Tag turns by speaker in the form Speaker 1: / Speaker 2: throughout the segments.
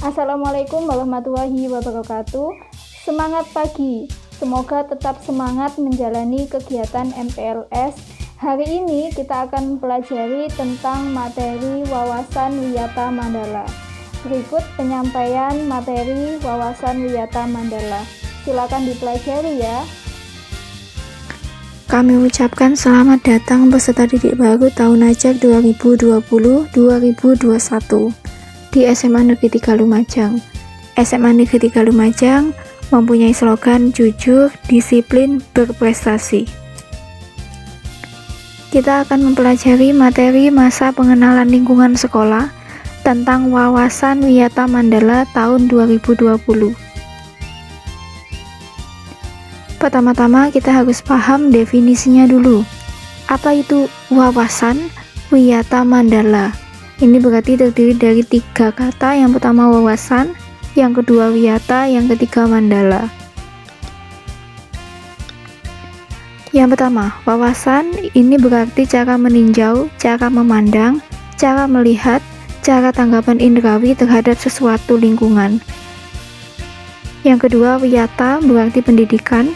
Speaker 1: Assalamualaikum warahmatullahi wabarakatuh. Semangat pagi, semoga tetap semangat menjalani kegiatan MPLS. Hari ini kita akan mempelajari tentang materi wawasan Wiyata Mandala. Berikut penyampaian materi wawasan Wiyata Mandala. Silakan dipelajari ya.
Speaker 2: Kami ucapkan selamat datang peserta didik baru tahun ajar 2020-2021 di SMA Negeri 3 Lumajang. SMA Negeri 3 Lumajang mempunyai slogan jujur, disiplin, berprestasi. Kita akan mempelajari materi masa pengenalan lingkungan sekolah tentang wawasan Wiyata Mandala tahun 2020. Pertama-tama kita harus paham definisinya dulu. Apa itu wawasan Wiyata Mandala? Ini berarti terdiri dari 3 kata. Yang pertama wawasan, yang kedua wiyata, yang ketiga mandala. Yang pertama, wawasan ini berarti cara meninjau, cara memandang, cara melihat, cara tanggapan indrawi terhadap sesuatu lingkungan. Yang kedua, wiyata berarti pendidikan.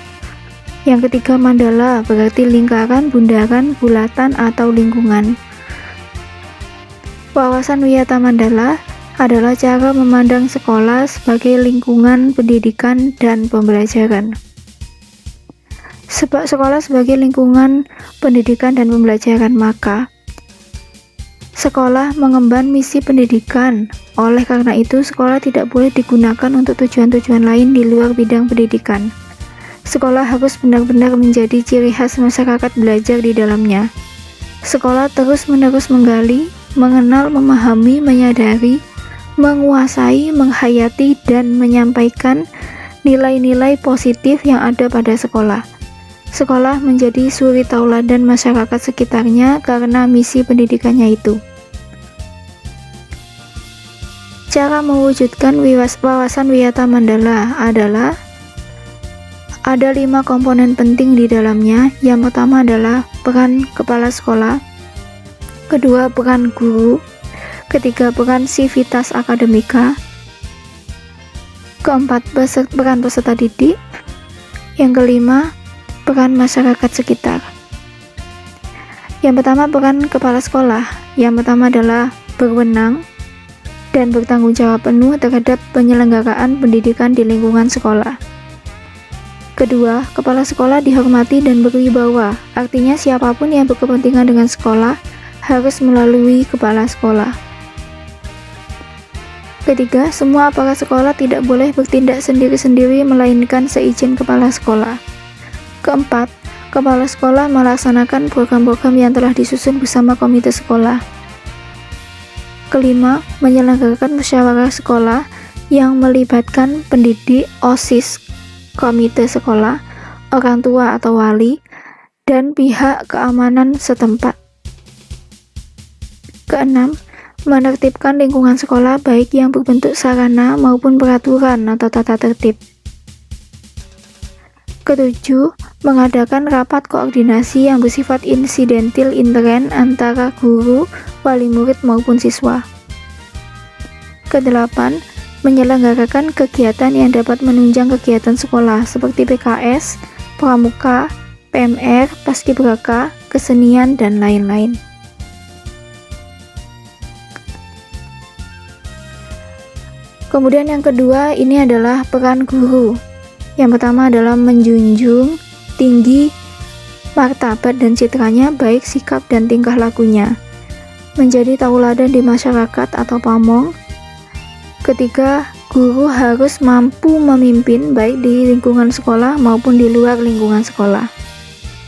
Speaker 2: Yang ketiga, mandala berarti lingkaran, bundaran, bulatan, atau lingkungan. Wawasan Wiyata Mandala adalah cara memandang sekolah sebagai lingkungan pendidikan dan pembelajaran. Sebab sekolah sebagai lingkungan pendidikan dan pembelajaran, maka sekolah mengemban misi pendidikan. Oleh karena itu, sekolah tidak boleh digunakan untuk tujuan-tujuan lain di luar bidang pendidikan. Sekolah harus benar-benar menjadi ciri khas masyarakat belajar di dalamnya. Sekolah terus-menerus menggali, mengenal, memahami, menyadari, menguasai, menghayati, dan menyampaikan nilai-nilai positif yang ada pada sekolah. Sekolah menjadi suri tauladan masyarakat sekitarnya karena misi pendidikannya itu. Cara mewujudkan wawasan Wiyata Mandala adalah ada 5 komponen penting di dalamnya. Yang pertama adalah peran kepala sekolah, kedua peran guru, ketiga peran sivitas akademika, keempat peran peserta didik, yang kelima peran masyarakat sekitar. Yang pertama peran kepala sekolah. Yang pertama adalah berwenang dan bertanggung jawab penuh terhadap penyelenggaraan pendidikan di lingkungan sekolah. Kedua, kepala sekolah dihormati dan berwibawa, artinya siapapun yang berkepentingan dengan sekolah harus melalui kepala sekolah. Ketiga, semua aparat sekolah tidak boleh bertindak sendiri-sendiri melainkan seizin kepala sekolah. Keempat, kepala sekolah melaksanakan program-program yang telah disusun bersama komite sekolah. Kelima, menyelenggarakan musyawarah sekolah yang melibatkan pendidik, OSIS, komite sekolah, orang tua atau wali, dan pihak keamanan setempat. Keenam, menertibkan lingkungan sekolah baik yang berbentuk sarana maupun peraturan atau tata tertib. Ketujuh, mengadakan rapat koordinasi yang bersifat insidentil intern antara guru, wali murid maupun siswa. Kedelapan, menyelenggarakan kegiatan yang dapat menunjang kegiatan sekolah seperti PKS, pramuka, PMR, paskibraka, kesenian, dan lain-lain. Kemudian yang kedua ini adalah peran guru. Yang pertama adalah menjunjung tinggi martabat dan citranya, baik sikap dan tingkah lakunya, menjadi tauladan di masyarakat atau pamong. Ketiga, guru harus mampu memimpin baik di lingkungan sekolah maupun di luar lingkungan sekolah.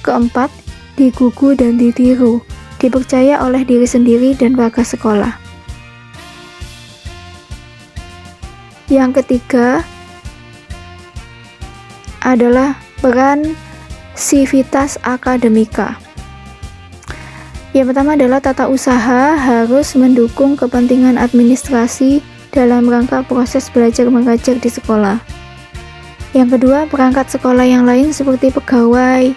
Speaker 2: Keempat, digugu dan ditiru, dipercaya oleh diri sendiri dan warga sekolah. Yang ketiga adalah peran sivitas akademika. Yang pertama adalah tata usaha harus mendukung kepentingan administrasi dalam rangka proses belajar mengajar di sekolah. Yang kedua, perangkat sekolah yang lain seperti pegawai,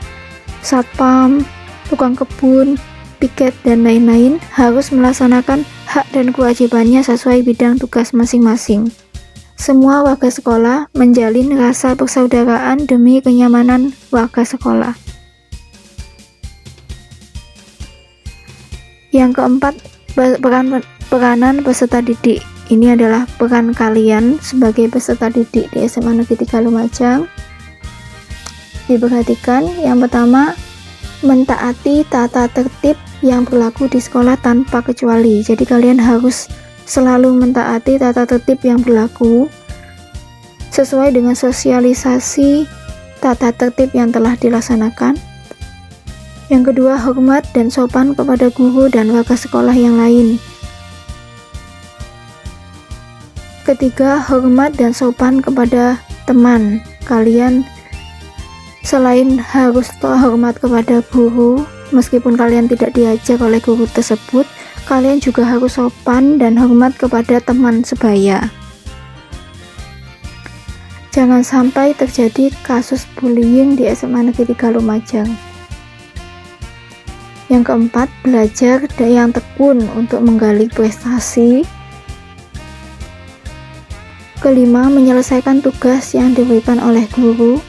Speaker 2: satpam, tukang kebun, piket, dan lain-lain harus melaksanakan hak dan kewajibannya sesuai bidang tugas masing-masing. semua warga sekolah menjalin rasa persaudaraan demi kenyamanan warga sekolah. Yang keempat, peranan peserta didik. Ini adalah peran kalian sebagai peserta didik di SMA Negeri 3 Lumajang. Diperhatikan, yang pertama, mentaati tata tertib yang berlaku di sekolah tanpa kecuali. Jadi kalian harus selalu mentaati tata tertib yang berlaku sesuai dengan sosialisasi tata tertib yang telah dilaksanakan. Yang kedua, hormat dan sopan kepada guru dan warga sekolah yang lain. Ketiga, hormat dan sopan kepada teman. Kalian selain harus hormat kepada guru, meskipun kalian tidak diajar oleh guru tersebut, kalian juga harus sopan dan hormat kepada teman sebaya. Jangan sampai terjadi kasus bullying di SMA Negeri 3 Lumajang. Yang keempat, belajar yang tekun untuk menggali prestasi. Kelima, menyelesaikan tugas yang diberikan oleh guru.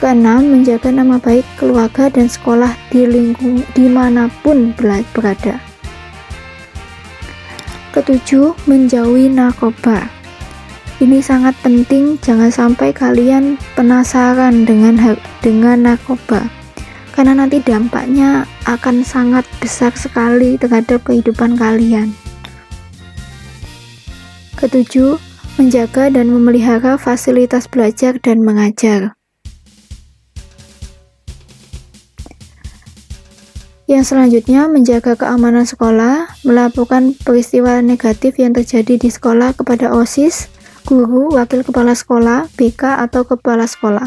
Speaker 2: Keenam, menjaga nama baik keluarga dan sekolah dimanapun berada. Ketujuh, menjauhi narkoba. Ini sangat penting, jangan sampai kalian penasaran dengan narkoba, karena nanti dampaknya akan sangat besar sekali terhadap kehidupan kalian. Ketujuh, menjaga dan memelihara fasilitas belajar dan mengajar. Yang selanjutnya, menjaga keamanan sekolah, melaporkan peristiwa negatif yang terjadi di sekolah kepada OSIS, guru, wakil kepala sekolah, BK atau kepala sekolah.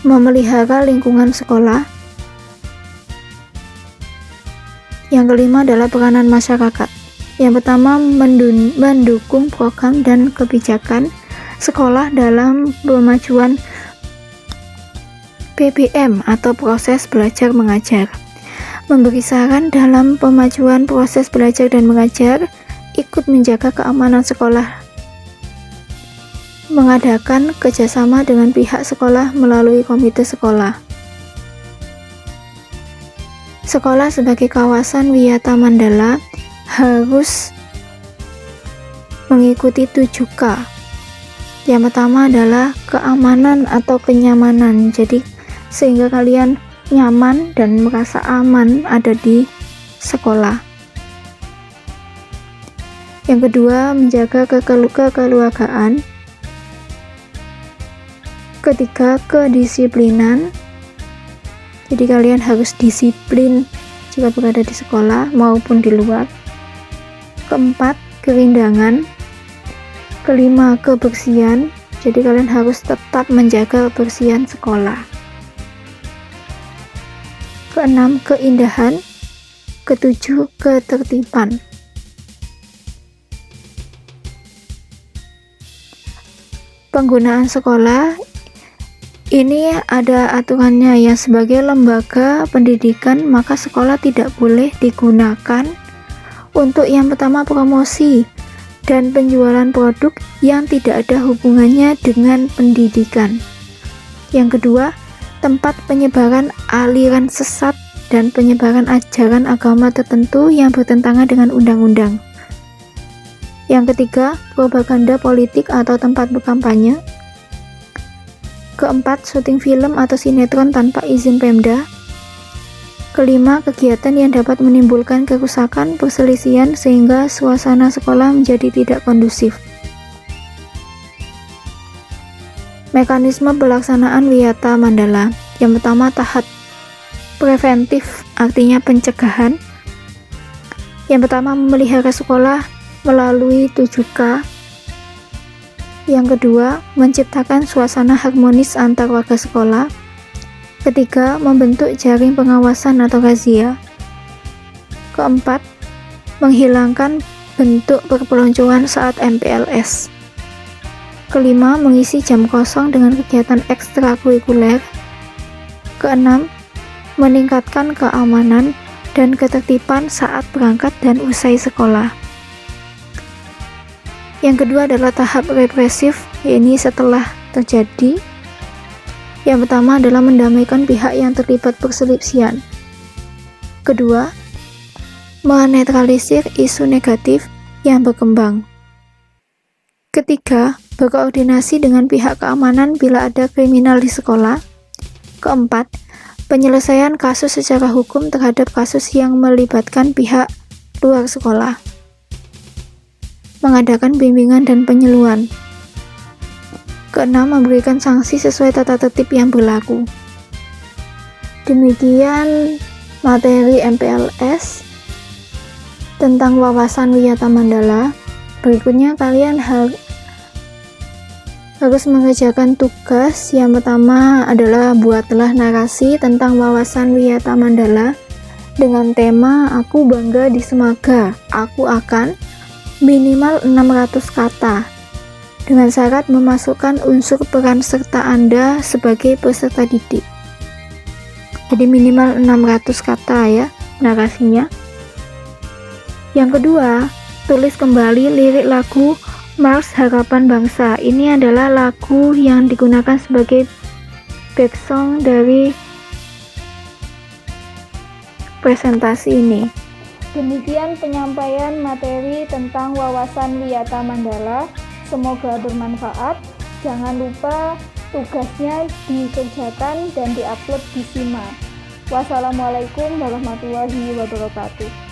Speaker 2: Memelihara lingkungan sekolah. Yang kelima adalah peranan masyarakat. Yang pertama, mendukung program dan kebijakan sekolah dalam pemajuan PBM atau proses belajar mengajar. Memberi saran dalam pemajuan proses belajar dan mengajar, ikut menjaga keamanan sekolah, mengadakan kerjasama dengan pihak sekolah melalui komite sekolah. Sekolah sebagai kawasan wisata Mandala harus mengikuti 7K. Yang pertama adalah keamanan atau kenyamanan, jadi sehingga kalian nyaman dan merasa aman ada di sekolah. Yang kedua, menjaga kekeluargaan. Ketiga, kedisiplinan. Jadi kalian harus disiplin jika berada di sekolah maupun di luar. Keempat, kerindangan. Kelima, kebersihan. Jadi kalian harus tetap menjaga kebersihan sekolah. Keenam, keindahan. Ketujuh, ketertiban. Penggunaan sekolah ini ada aturannya, yang sebagai lembaga pendidikan maka sekolah tidak boleh digunakan untuk yang pertama promosi dan penjualan produk yang tidak ada hubungannya dengan pendidikan. Yang kedua, tempat penyebaran aliran sesat dan penyebaran ajaran agama tertentu yang bertentangan dengan undang-undang. Yang ketiga, propaganda politik atau tempat berkampanye. Keempat, syuting film atau sinetron tanpa izin Pemda. Kelima, kegiatan yang dapat menimbulkan kerusakan, perselisihan sehingga suasana sekolah menjadi tidak kondusif. Mekanisme pelaksanaan Wiyata Mandala. Yang pertama, tahap preventif, artinya pencegahan. Yang pertama, memelihara sekolah melalui 7K. Yang kedua, menciptakan suasana harmonis antar warga sekolah. Ketiga, membentuk jaring pengawasan atau razia. Keempat, menghilangkan bentuk perpeloncoan saat MPLS. Kelima, mengisi jam kosong dengan kegiatan ekstrakurikuler. Keenam, meningkatkan keamanan dan ketertiban saat berangkat dan usai sekolah. Yang kedua adalah tahap represif, yaitu setelah terjadi. Yang pertama adalah mendamaikan pihak yang terlibat perselisihan. Kedua, menetralisir isu negatif yang berkembang. Ketiga, berkoordinasi dengan pihak keamanan bila ada kriminal di sekolah. Keempat, penyelesaian kasus secara hukum terhadap kasus yang melibatkan pihak luar sekolah. Mengadakan bimbingan dan penyuluhan. Keenam, memberikan sanksi sesuai tata tertib yang berlaku. Demikian materi MPLS tentang wawasan Wiyata Mandala. Berikutnya kalian harus mengerjakan tugas. Yang pertama adalah buatlah narasi tentang wawasan Wiyata Mandala dengan tema Aku Bangga di Semaga. Aku akan minimal 600 kata. Dengan syarat memasukkan unsur peran serta Anda sebagai peserta didik. Jadi minimal 600 kata ya narasinya. Yang kedua, tulis kembali lirik lagu Mars Harapan Bangsa. Ini adalah lagu yang digunakan sebagai back song dari presentasi ini.
Speaker 1: Demikian penyampaian materi tentang wawasan Wiyata Mandala. Semoga bermanfaat. Jangan lupa tugasnya dikerjakan dan diupload di SIMA. Wassalamualaikum warahmatullahi wabarakatuh.